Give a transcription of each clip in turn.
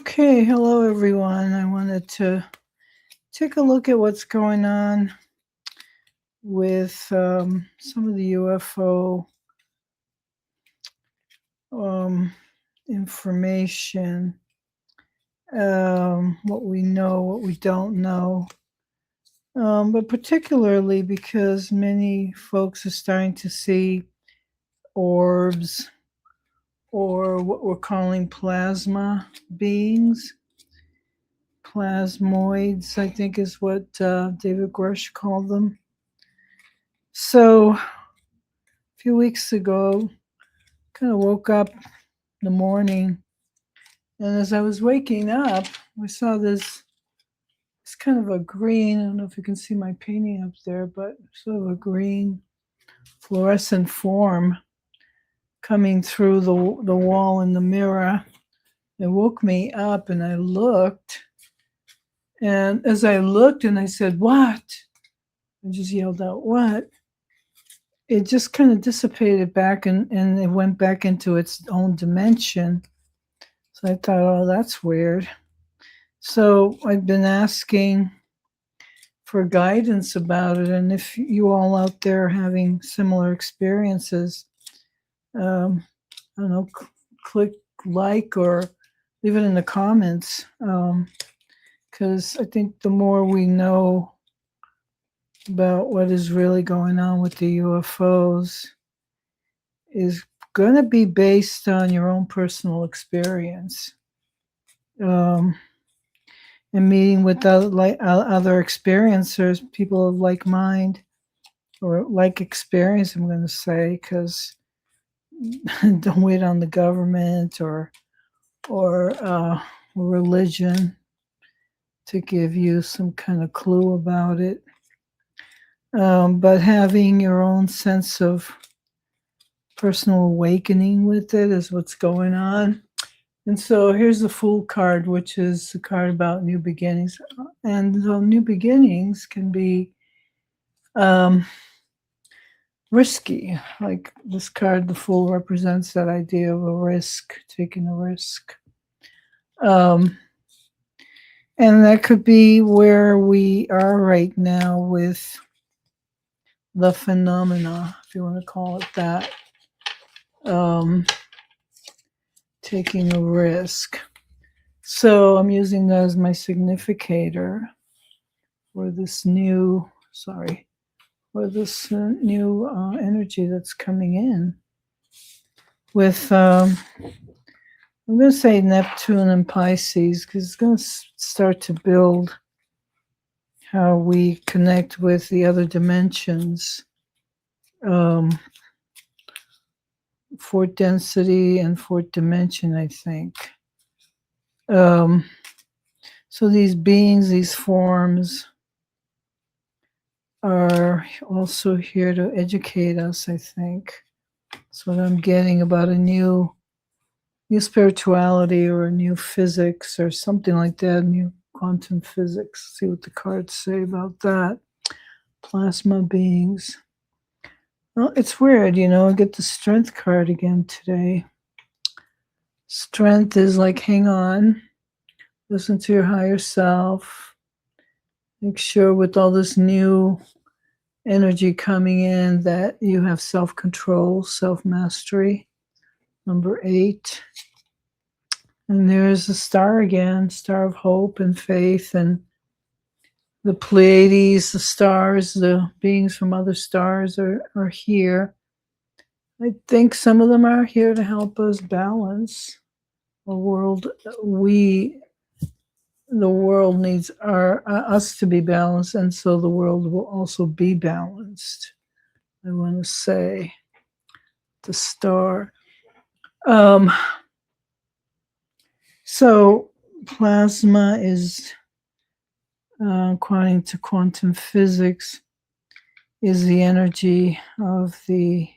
Okay, hello everyone. I wanted to take a look at what's going on with some of the UFO um, information, what we know, what we don't know, but particularly because many folks are starting to see orbs or what we're calling plasma beings. Plasmoids, I think, is what David Grush called them. So, a few weeks ago, kind of woke up in the morning, and as I was waking up, I saw this. It's kind of a green. I don't know if you can see my painting up there, but sort of a green fluorescent form coming through the wall in the mirror. It woke me up, and I looked. And as I looked, and I said, "What?" I just yelled out, "What?" It just kind of dissipated back, and it went back into its own dimension. So I thought, oh, that's weird. So I've been asking for guidance about it. And if you all out there are having similar experiences, I don't know, click like or leave it in the comments. Because I think the more we know about what is really going on with the UFOs is going to be based on your own personal experience. And meeting with other experiencers, people of like mind or like experience, I'm going to say, because don't wait on the government or religion to give you some kind of clue about it. But having your own sense of personal awakening with it is what's going on. And so here's the Fool card, which is the card about new beginnings. And the new beginnings can be risky. Like this card, the Fool, represents that idea of a risk, taking a risk. And that could be where we are right now with the phenomena, if you want to call it that. Taking a risk. So I'm using that as my significator for this new, energy that's coming in with, I'm going to say Neptune and Pisces, because it's going to start to build how we connect with the other dimensions, fourth density and fourth dimension, I think. So these beings, these forms, are also here to educate us, I think. That's what I'm getting about a new spirituality or a new physics or something like that, new quantum physics. See what the cards say about that. Plasma beings. Well, it's weird, I get the Strength card again today. Strength is like, hang on, listen to your higher self. Make sure with all this new energy coming in that you have self-control, self-mastery. Number 8. And there's the star again, star of hope and faith, and the Pleiades, the stars, the beings from other stars are here. I think some of them are here to help us balance a world. The world needs us to be balanced, and so the world will also be balanced. I want to say the star. So plasma is, according to quantum physics, is the energy of the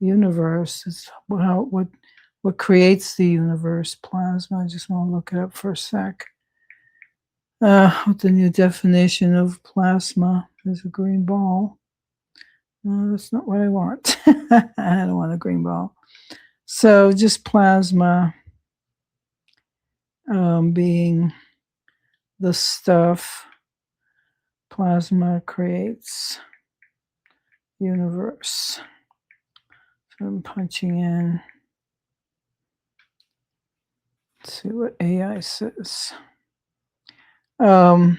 universe. It's what creates the universe. Plasma. I just want to look it up for a sec. What the new definition of plasma is: a green ball. No, that's not what I want. I don't want a green ball. So just plasma being the stuff. Plasma creates universe. So I'm punching in. Let's see what AI says. There's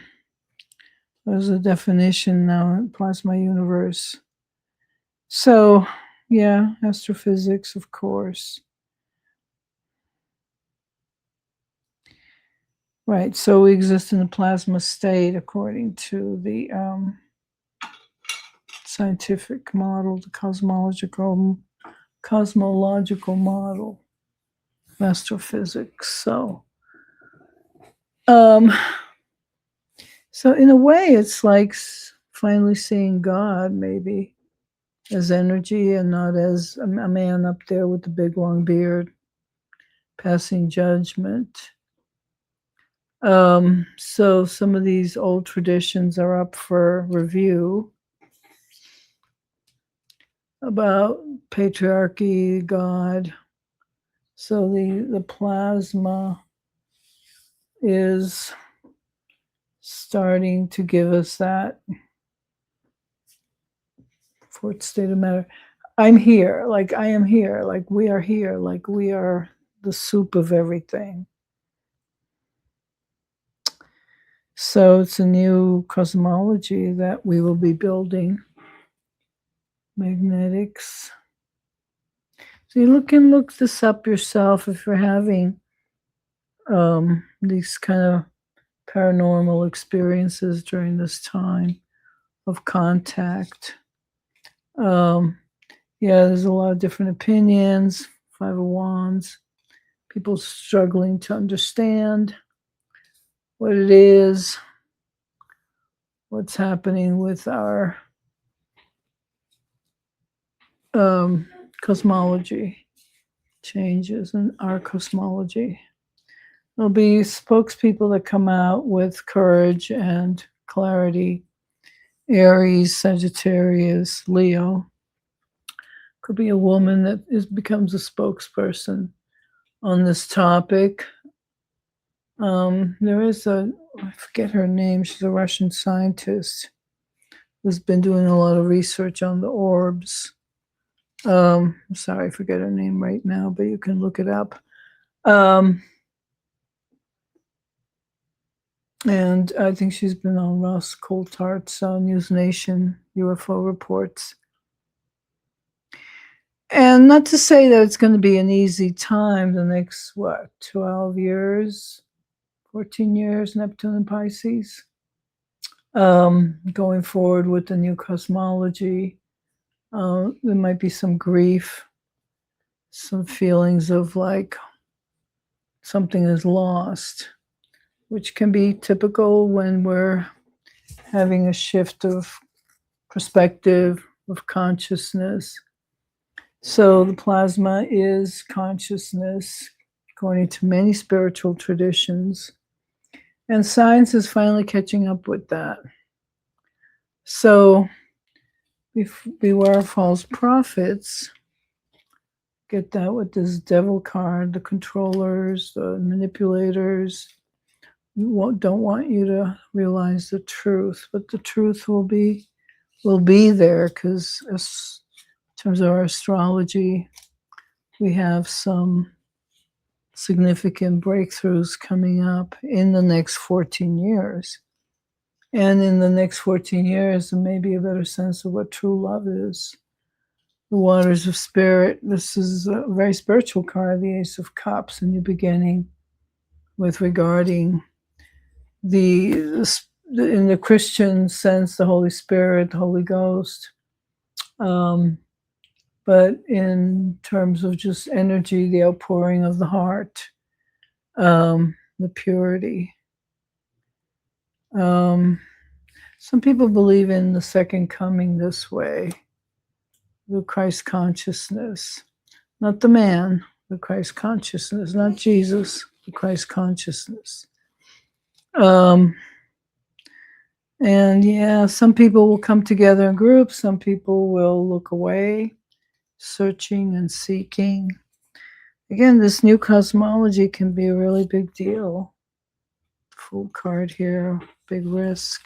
a definition now, plasma universe. So, yeah, astrophysics, of course. Right, so we exist in a plasma state according to the scientific model, the cosmological model, astrophysics. So in a way, it's like finally seeing God, maybe, as energy and not as a man up there with the big long beard passing judgment. So some of these old traditions are up for review about patriarchy, God. So the plasma is starting to give us that fourth state of matter. I'm here, like I am here, like we are here, like we are the soup of everything. So it's a new cosmology that we will be building. Magnetics. So you can look this up yourself if you're having these kind of paranormal experiences during this time of contact. Yeah, there's a lot of different opinions, Five of Wands, people struggling to understand what it is, what's happening with our cosmology, changes in our cosmology. There'll be spokespeople that come out with courage and clarity. Aries, Sagittarius, Leo. Could be a woman that becomes a spokesperson on this topic. There is I forget her name, she's a Russian scientist who's been doing a lot of research on the orbs. Sorry, I forget her name right now, but you can look it up. And I think she's been on Ross Coulthart's News Nation UFO reports. And not to say that it's going to be an easy time the next, 12 years, 14 years, Neptune and Pisces. Going forward with the new cosmology, there might be some grief, some feelings of like something is lost, which can be typical when we're having a shift of perspective, of consciousness. So the plasma is consciousness, according to many spiritual traditions. And science is finally catching up with that. So beware false prophets. Get that with this devil card, the controllers, the manipulators. Don't want you to realize the truth, but the truth will be there, because in terms of our astrology, we have some significant breakthroughs coming up in the next 14 years. And in the next 14 years, there may be a better sense of what true love is. The waters of spirit. This is a very spiritual card, the Ace of Cups, a new beginning with regarding in the Christian sense, the Holy Spirit, the Holy Ghost. But in terms of just energy, the outpouring of the heart, the purity. Some people believe in the second coming this way, the Christ consciousness, not the man, the Christ consciousness, not Jesus, the Christ consciousness. And yeah, some people will come together in groups, some people will look away, searching and seeking. Again, this new cosmology can be a really big deal. Full card here, big risk.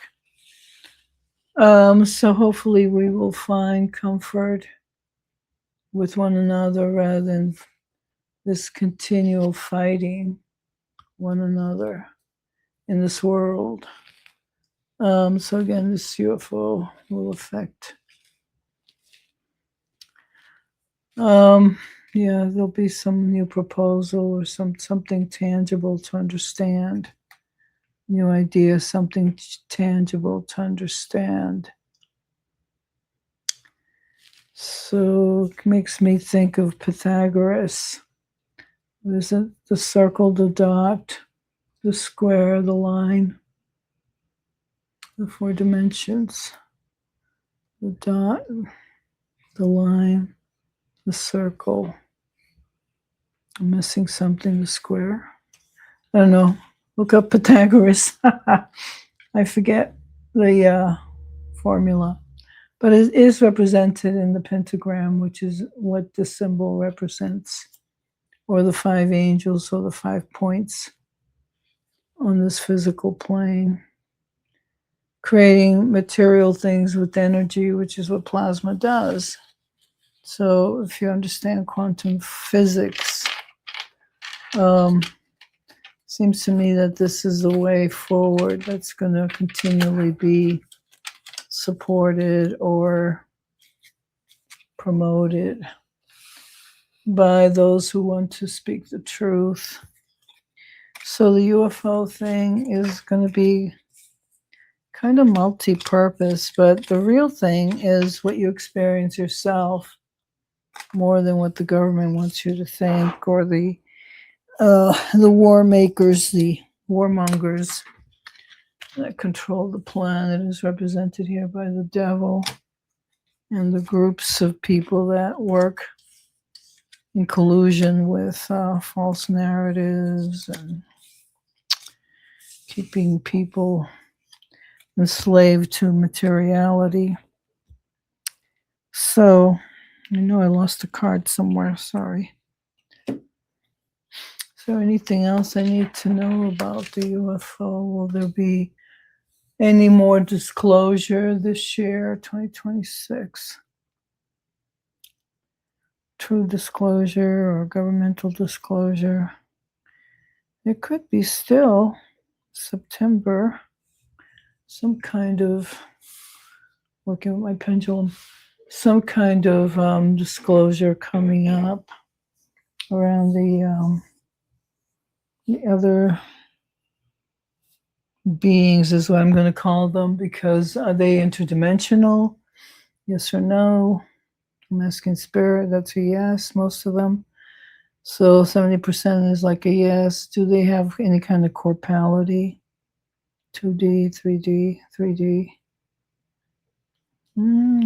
So hopefully we will find comfort with one another rather than this continual fighting one another in this world. So again, this UFO will affect. Yeah, there'll be some new proposal or something tangible to understand. New idea, something tangible to understand. So it makes me think of Pythagoras. There's the circle, the dot, the square, the line, the 4 dimensions, the dot, the line, the circle. I'm missing something, the square. I don't know. Look up Pythagoras. I forget the formula. But it is represented in the pentagram, which is what the symbol represents, or the 5 angels, or the 5 points on this physical plane, creating material things with energy, which is what plasma does. So if you understand quantum physics, seems to me that this is the way forward that's going to continually be supported or promoted by those who want to speak the truth. So the UFO thing is going to be kind of multi-purpose, but the real thing is what you experience yourself more than what the government wants you to think, or the war makers, the warmongers that control the planet is represented here by the devil and the groups of people that work in collusion with false narratives and keeping people enslaved to materiality. So, I know I lost a card somewhere, sorry. So anything else I need to know about the UFO? Will there be any more disclosure this year, 2026? True disclosure or governmental disclosure? There could be still September, some kind of, working with my pendulum, some kind of disclosure coming up around the other beings, is what I'm going to call them, because are they interdimensional? Yes or no? I'm asking spirit, that's a yes, most of them. So 70% is like a yes. Do they have any kind of corpality? 2D, 3D, 3D.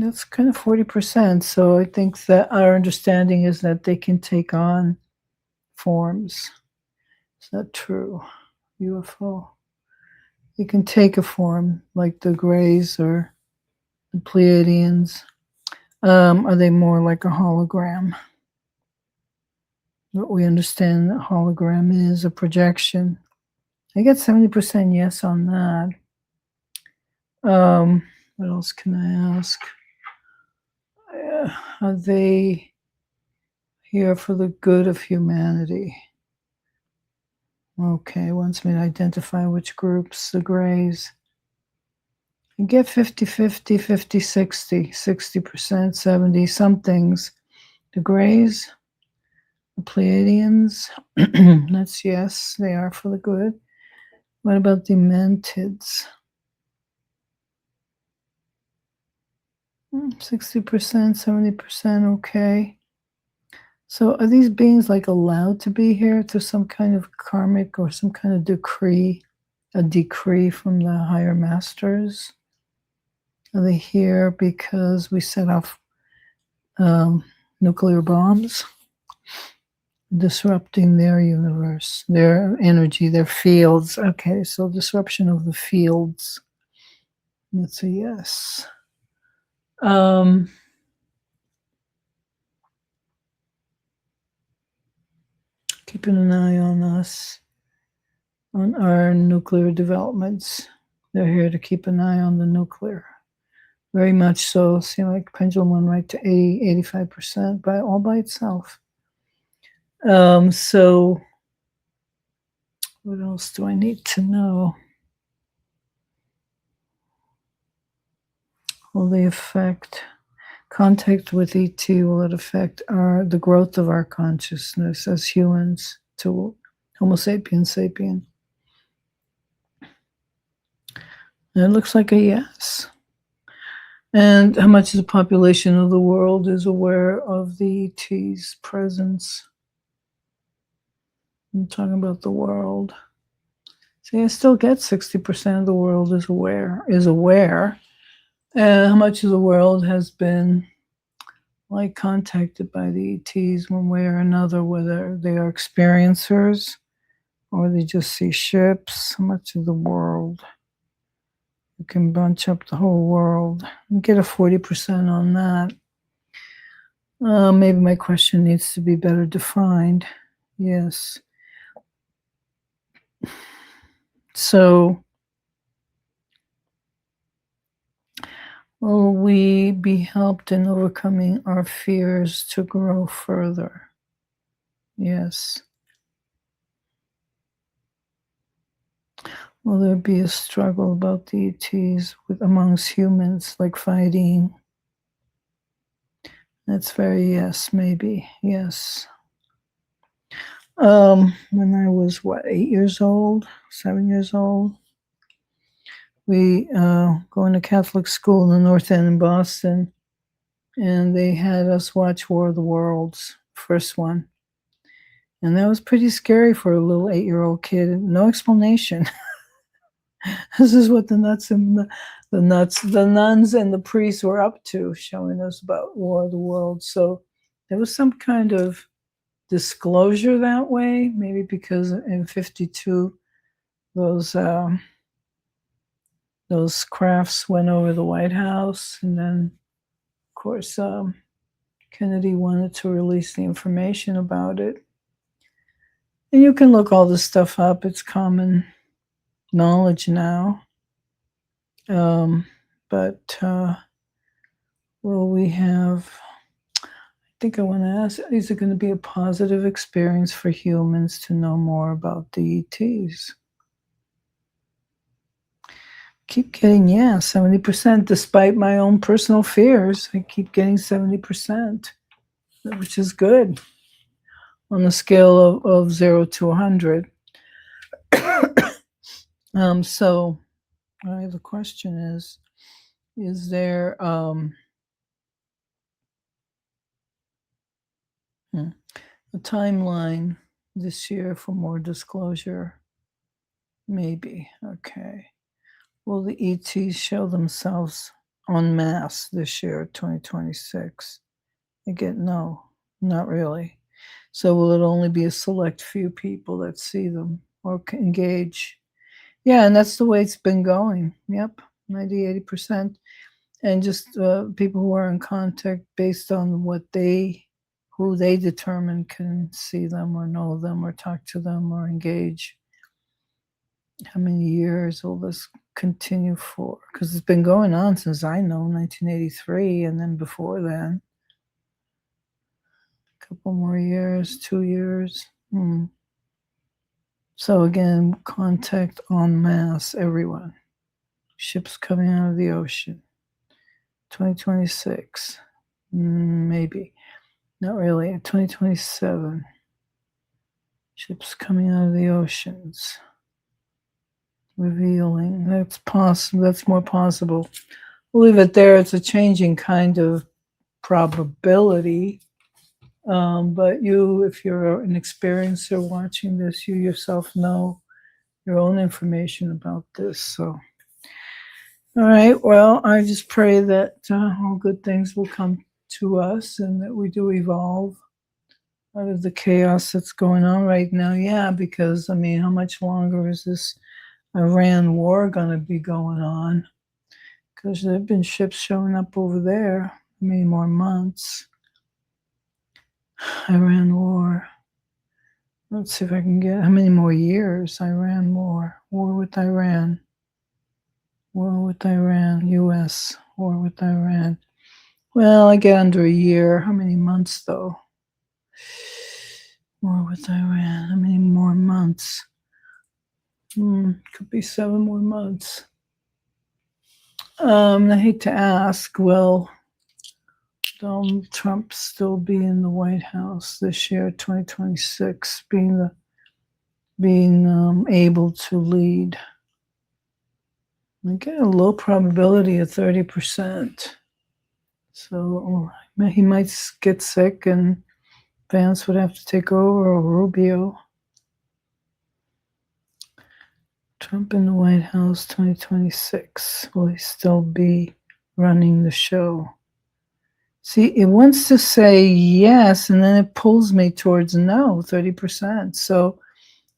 That's kind of 40%. So I think that our understanding is that they can take on forms. Is that true? UFO. They can take a form like the Greys or the Pleiadians. Are they more like a hologram? What we understand that hologram is a projection. I get 70% yes on that. What else can I ask? Are they here for the good of humanity? Okay, wants me to identify which groups, the Greys. I get 50-50, 50-60, 60%, 70, some things. The Greys, the Pleiadians, that's yes, they are for the good. What about the Mantids? 60%, 70%, okay. So are these beings like allowed to be here through some kind of karmic or some kind of decree, a decree from the higher masters? Are they here because we set off nuclear bombs, disrupting their universe, their energy, their fields? Okay, so disruption of the fields. That's a yes. keeping an eye on us, on our nuclear developments. They're here to keep an eye on the nuclear. Very much so. Seemed like Pendulum went right to 85% all by itself. So what else do I need to know? Will they affect contact with ET? Will it affect the growth of our consciousness as humans to Homo sapiens sapien? And it looks like a yes. And how much of the population of the world is aware of the ET's presence? I'm talking about the world. See, I still get 60% of the world is aware. And how much of the world has been contacted by the ETs one way or another, whether they are experiencers or they just see ships? How much of the world? You can bunch up the whole world and get a 40% on that. Maybe my question needs to be better defined. Yes. So, will we be helped in overcoming our fears to grow further? Yes. Will there be a struggle about the ETs amongst humans, like fighting? That's very yes, maybe. Yes. When I was 8 years old, 7 years old, we going to Catholic school in the North End in Boston, and they had us watch War of the Worlds, first one, and that was pretty scary for a little 8-year-old kid. No explanation. This is what the nuns and the priests were up to, showing us about War of the Worlds. So there was some kind of disclosure that way, maybe because in 52 those crafts went over the White House, and then of course Kennedy wanted to release the information about it. And you can look all this stuff up. It's common knowledge now. But will we have, I think I want to ask, is it going to be a positive experience for humans to know more about the ETs? Keep getting, 70%, despite my own personal fears. I keep getting 70%, which is good on the scale of 0 to 100. So the question is there a timeline this year for more disclosure? Maybe. Okay. Will the ETs show themselves en masse this year, 2026? Again, no, not really. So will it only be a select few people that see them or engage? Yeah, and that's the way it's been going. Yep, 90-80%. And just people who are in contact based on who they determine can see them or know them or talk to them or engage. How many years will this continue for? Because it's been going on since I know 1983, and then before then, a couple more years, 2 years. So again, contact en masse, everyone. Ships coming out of the ocean. 2026, maybe. Not really. 2027. Ships coming out of the oceans. Revealing. That's possible. That's more possible. We'll leave it there. It's a changing kind of probability. But if you're an experiencer watching this, you yourself know your own information about this. So, all right. Well, I just pray that all good things will come to us and that we do evolve out of the chaos that's going on right now. Yeah, because, how much longer is this Iran war going to be going on? Because there have been ships showing up over there. Many more months. Iran war. Let's see if I can get how many more years. Iran war. War with Iran. War with Iran. U.S. War with Iran. Well, I get under a year. How many months, though? War with Iran. How many more months? Could be 7 more months. I hate to ask, will Donald Trump still be in the White House this year, 2026, being able to lead? I get a low probability of 30%. So he might get sick and Vance would have to take over, or Rubio. Trump in the White House 2026. Will he still be running the show? See, it wants to say yes, and then it pulls me towards no, 30%. So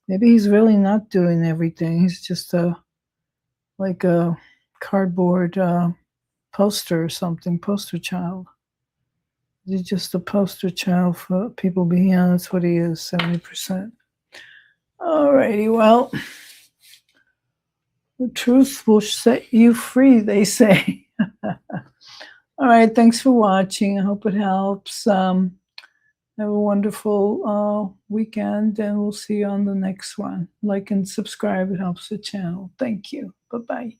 maybe he's really not doing everything. He's just like a cardboard poster or something, poster child. He's just a poster child for people beyond. That's what he is, 70%. All righty, well, the truth will set you free, they say. All right, thanks for watching. I hope it helps. Have a wonderful weekend, and we'll see you on the next one. Like and subscribe. It helps the channel. Thank you. Bye-bye.